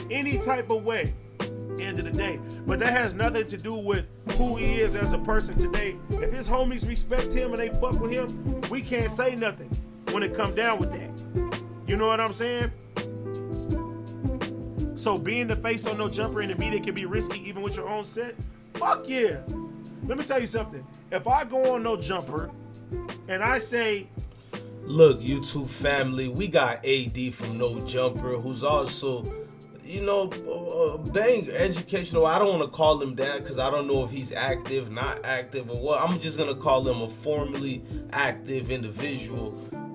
in any type of way. End of the day. But that has nothing to do with who he is as a person today. If his homies respect him and they fuck with him, we can't say nothing when it come down with that. You know what I'm saying? So being the face on No Jumper in the media can be risky even with your own set? Fuck yeah. Let me tell you something. If I go on No Jumper and I say, look, YouTube family, we got AD from No Jumper, who's also, bang educational. I don't want to call him that because I don't know if he's active, not active, or what. I'm just going to call him a formerly active individual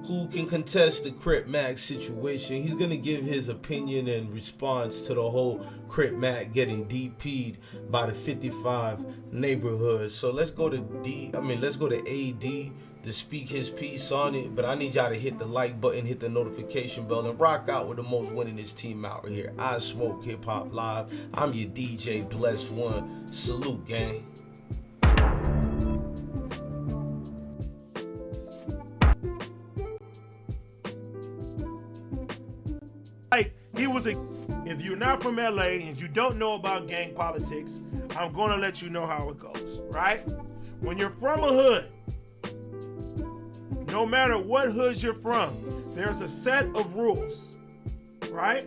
who can contest the Crip Mac situation. He's going to give his opinion in response to the whole Crip Mac getting DP'd by the 55 neighborhood. So let's go to AD to speak his piece on it, but I need y'all to hit the like button, hit the notification bell, and rock out with the most winningest team out here. I Smoke Hip Hop Live. I'm your DJ Bless One. Salute, gang. If you're not from LA, if you don't know about gang politics, I'm gonna let you know how it goes, right? When you're from a hood, no matter what hood you're from, there's a set of rules, right?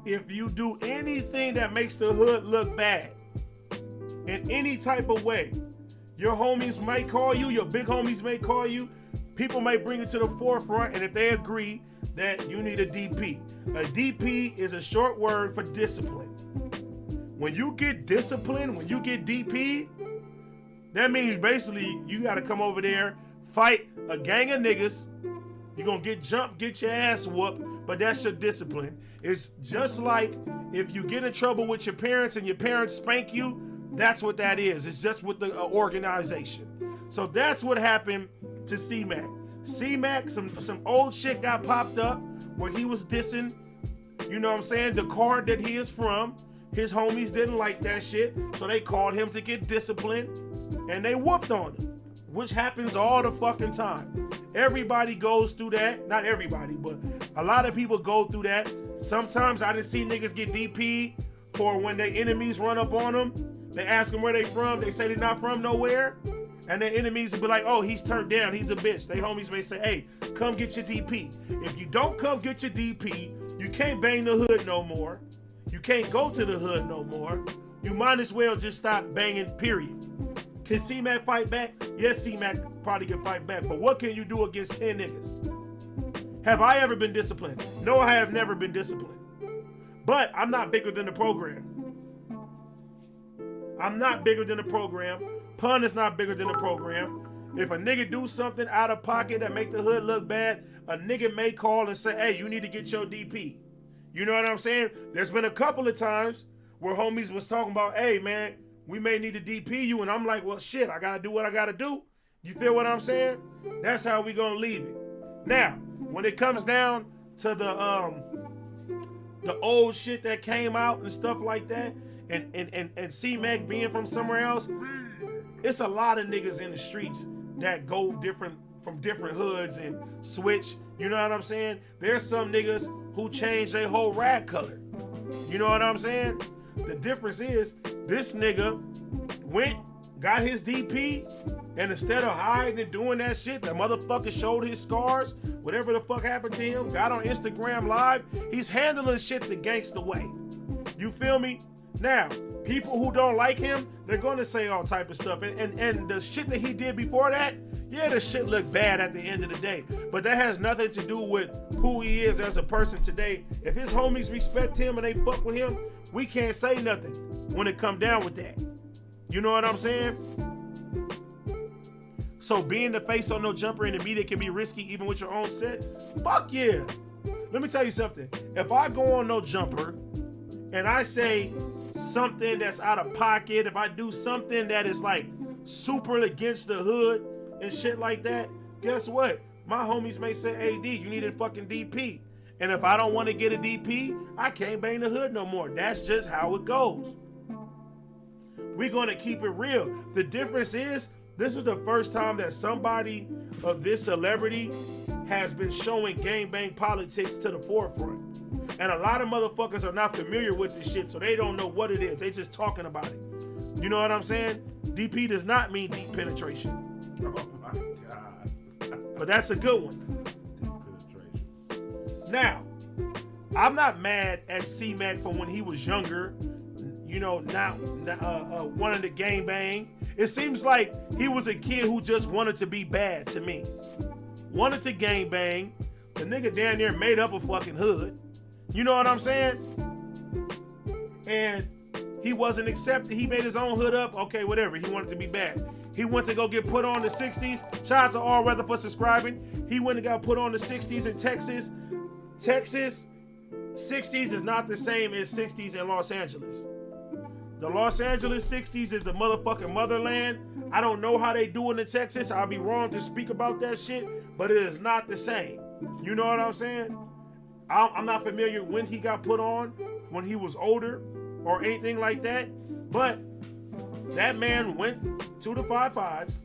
If you do anything that makes the hood look bad in any type of way, your homies might call you, your big homies may call you, people might bring it to the forefront, and if they agree that you need a DP. A DP is a short word for discipline. When you get disciplined, when you get DP, that means basically you got to come over there, fight a gang of niggas. You're going to get jumped, get your ass whooped, but that's your discipline. It's just like if you get in trouble with your parents and your parents spank you, that's what that is. It's just with the organization. So that's what happened to C-Mac. C-Mac, some old shit got popped up where he was dissing, you know what I'm saying, the card that he is from. His homies didn't like that shit, so they called him to get disciplined, and they whooped on him, which happens all the fucking time. Everybody goes through that. Not everybody, but a lot of people go through that. Sometimes I done see niggas get DP'd for when their enemies run up on them. They ask them where they from. They say they're not from nowhere. And their enemies will be like, oh, he's turned down, he's a bitch. They homies may say, hey, come get your DP. If you don't come get your DP, you can't bang the hood no more. You can't go to the hood no more. You might as well just stop banging, period. Can C-Mac fight back? Yes, C-Mac probably can fight back. But what can you do against 10 niggas? Have I ever been disciplined? No, I have never been disciplined. But I'm not bigger than the program. I'm not bigger than the program. Pun is not bigger than the program. If a nigga do something out of pocket that make the hood look bad, a nigga may call and say, hey, you need to get your DP. You know what I'm saying? There's been a couple of times where homies was talking about, hey, man, we may need to DP you. And I'm like, well, shit, I got to do what I got to do. You feel what I'm saying? That's how we going to leave it. Now, when it comes down to the old shit that came out and stuff like that, and C-Mac being from somewhere else, it's a lot of niggas in the streets that go from different hoods and switch. You know what I'm saying? There's some niggas who change their whole rag color. You know what I'm saying? The difference is this nigga went, got his DP, and instead of hiding and doing that shit, the motherfucker showed his scars, whatever the fuck happened to him, got on Instagram Live. He's handling shit the gangsta way. You feel me? Now, people who don't like him, they're going to say all type of stuff. And the shit that he did before that, yeah, the shit looked bad at the end of the day. But that has nothing to do with who he is as a person today. If his homies respect him and they fuck with him, we can't say nothing when it come down with that. You know what I'm saying? So being the face on No Jumper in the media can be risky even with your own set? Fuck yeah. Let me tell you something. If I go on No Jumper and I say something that's out of pocket, if I do something that is like super against the hood and shit like that, guess what? My homies may say, hey, D, you need a fucking DP. And if I don't want to get a DP, I can't bang the hood no more. That's just how it goes. We're going to keep it real. The difference is, this is the first time that somebody of this celebrity has been showing gangbang politics to the forefront. And a lot of motherfuckers are not familiar with this shit, so they don't know what it is. They just talking about it. You know what I'm saying? DP does not mean deep penetration. Oh my God. But that's a good one. Deep penetration. Now, I'm not mad at C-Mac from when he was younger, you know, now wanting to gangbang. It seems like he was a kid who just wanted to be bad to me. Wanted to gangbang. The nigga down there made up a fucking hood. You know what I'm saying? And he wasn't accepted. He made his own hood up. Okay, whatever. He wanted to be bad. He went to go get put on the 60s. Shout out to All Weather for subscribing. He went and got put on the 60s in Texas. Texas, 60s is not the same as 60s in Los Angeles. The Los Angeles 60s is the motherfucking motherland. I don't know how they do it in Texas. I'll be wrong to speak about that shit, but it is not the same. You know what I'm saying? I'm not familiar when he got put on, when he was older, or anything like that. But that man went to the 5-5s.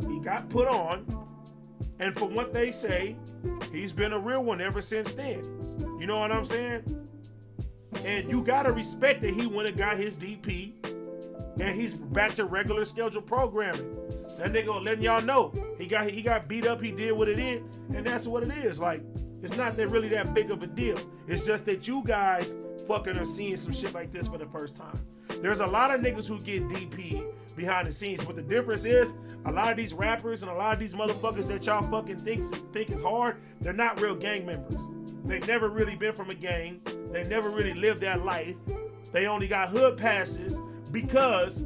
He got put on. And from what they say, he's been a real one ever since then. You know what I'm saying? And you gotta respect that he went and got his DP. And he's back to regular scheduled programming. That nigga letting y'all know. He got beat up, he did what it is, and that's what it is. Like, it's not that really that big of a deal. It's just that you guys fucking are seeing some shit like this for the first time. There's a lot of niggas who get DP behind the scenes, but the difference is a lot of these rappers and a lot of these motherfuckers that y'all fucking think is hard, they're not real gang members. They've never really been from a gang. They never really lived that life. They only got hood passes because,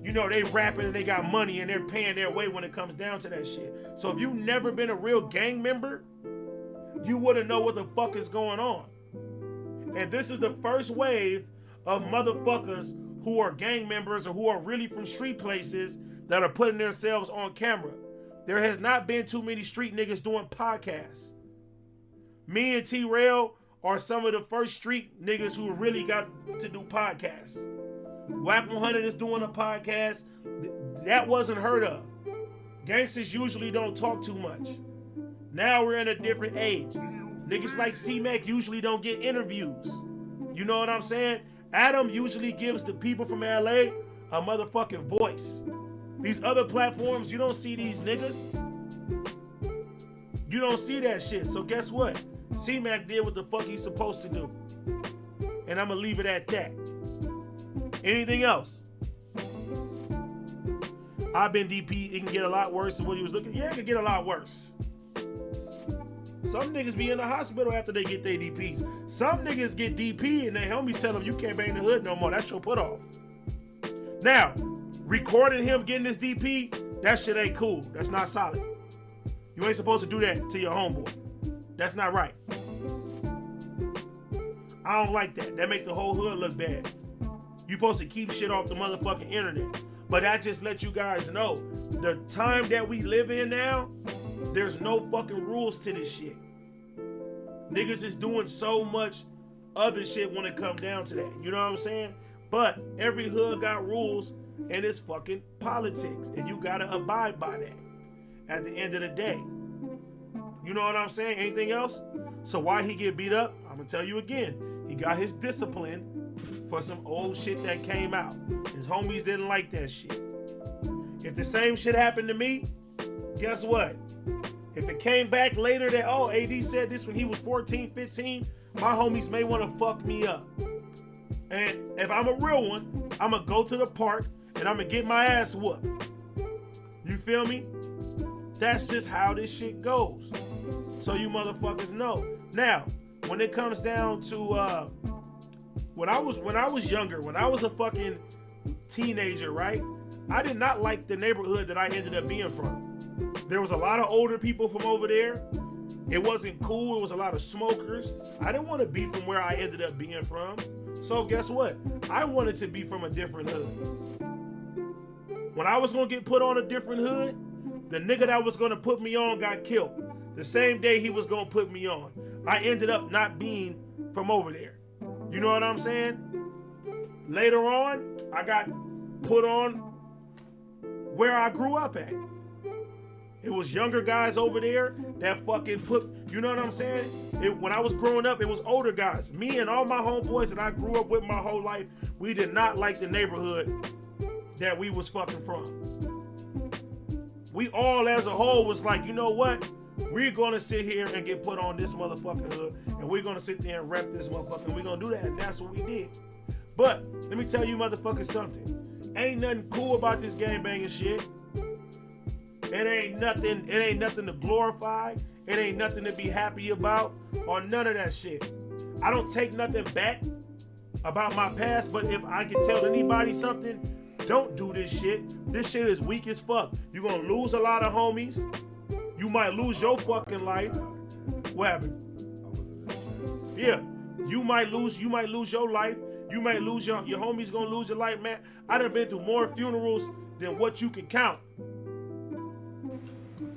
you know, they rapping and they got money and they're paying their way when it comes down to that shit. So if you've never been a real gang member, you wouldn't know what the fuck is going on. And this is the first wave of motherfuckers who are gang members or who are really from street places that are putting themselves on camera. There has not been too many street niggas doing podcasts. Me and T-Rail are some of the first street niggas who really got to do podcasts. Whack 100 is doing a podcast. That wasn't heard of. Gangsters usually don't talk too much. Now we're in a different age. Niggas like C-Mac usually don't get interviews. You know what I'm saying? Adam usually gives the people from LA a motherfucking voice. These other platforms, you don't see these niggas. You don't see that shit. So guess what? C-Mac did what the fuck he's supposed to do. And I'm gonna leave it at that. Anything else? I've been DP. It can get a lot worse than what he was looking. Yeah, it can get a lot worse. Some niggas be in the hospital after they get their DPs. Some niggas get DP and their homies tell them you can't bang the hood no more. That's your put off. Now, recording him getting this DP, that shit ain't cool. That's not solid. You ain't supposed to do that to your homeboy. That's not right. I don't like that. That makes the whole hood look bad. You supposed to keep shit off the motherfucking internet. But I just let you guys know, the time that we live in now, there's no fucking rules to this shit. Niggas is doing so much other shit when it come down to that. You know what I'm saying? But every hood got rules and it's fucking politics. And you gotta abide by that at the end of the day. You know what I'm saying? Anything else? So why he get beat up? I'm gonna tell you again. He got his discipline for some old shit that came out. His homies didn't like that shit. If the same shit happened to me, guess what? If it came back later that, oh, AD said this when he was 14, 15, my homies may want to fuck me up. And if I'm a real one, I'm going to go to the park and I'm going to get my ass whooped. You feel me? That's just how this shit goes. So you motherfuckers know. Now, when it comes down to when I was younger, when I was a fucking teenager, right? I did not like the neighborhood that I ended up being from. There was a lot of older people from over there. It wasn't cool. It was a lot of smokers. I didn't want to be from where I ended up being from. So guess what? I wanted to be from a different hood. When I was going to get put on a different hood, the nigga that was going to put me on got killed. The same day he was going to put me on. I ended up not being from over there. You know what I'm saying? Later on, I got put on where I grew up at. It was younger guys over there that fucking put, you know what I'm saying? When I was growing up, it was older guys. Me and all my homeboys that I grew up with my whole life, we did not like the neighborhood that we was fucking from. We all as a whole was like, you know what? We're gonna sit here and get put on this motherfucking hood, and we're gonna sit there and rep this motherfucker, and we're gonna do that, and that's what we did. But let me tell you motherfuckers something. Ain't nothing cool about this gang banging shit. It ain't nothing to glorify. It ain't nothing to be happy about, or none of that shit. I don't take nothing back about my past, but if I can tell anybody something, don't do this shit. This shit is weak as fuck. You're gonna lose a lot of homies. You might lose your fucking life. What happened? Yeah, you might lose your life. You might lose your homies gonna lose your life, man. I done been through more funerals than what you can count.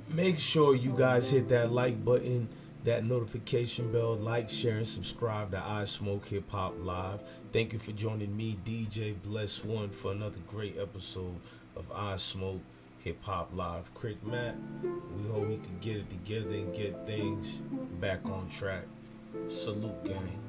Make sure you guys hit that like button, that notification bell, like, share, and subscribe to I Smoke Hip Hop Live. Thank you for joining me, DJ Bless One, for another great episode of I Smoke Hip Hop Live. Crip Matt, we hope we can get it together and get things back on track. Salute, gang.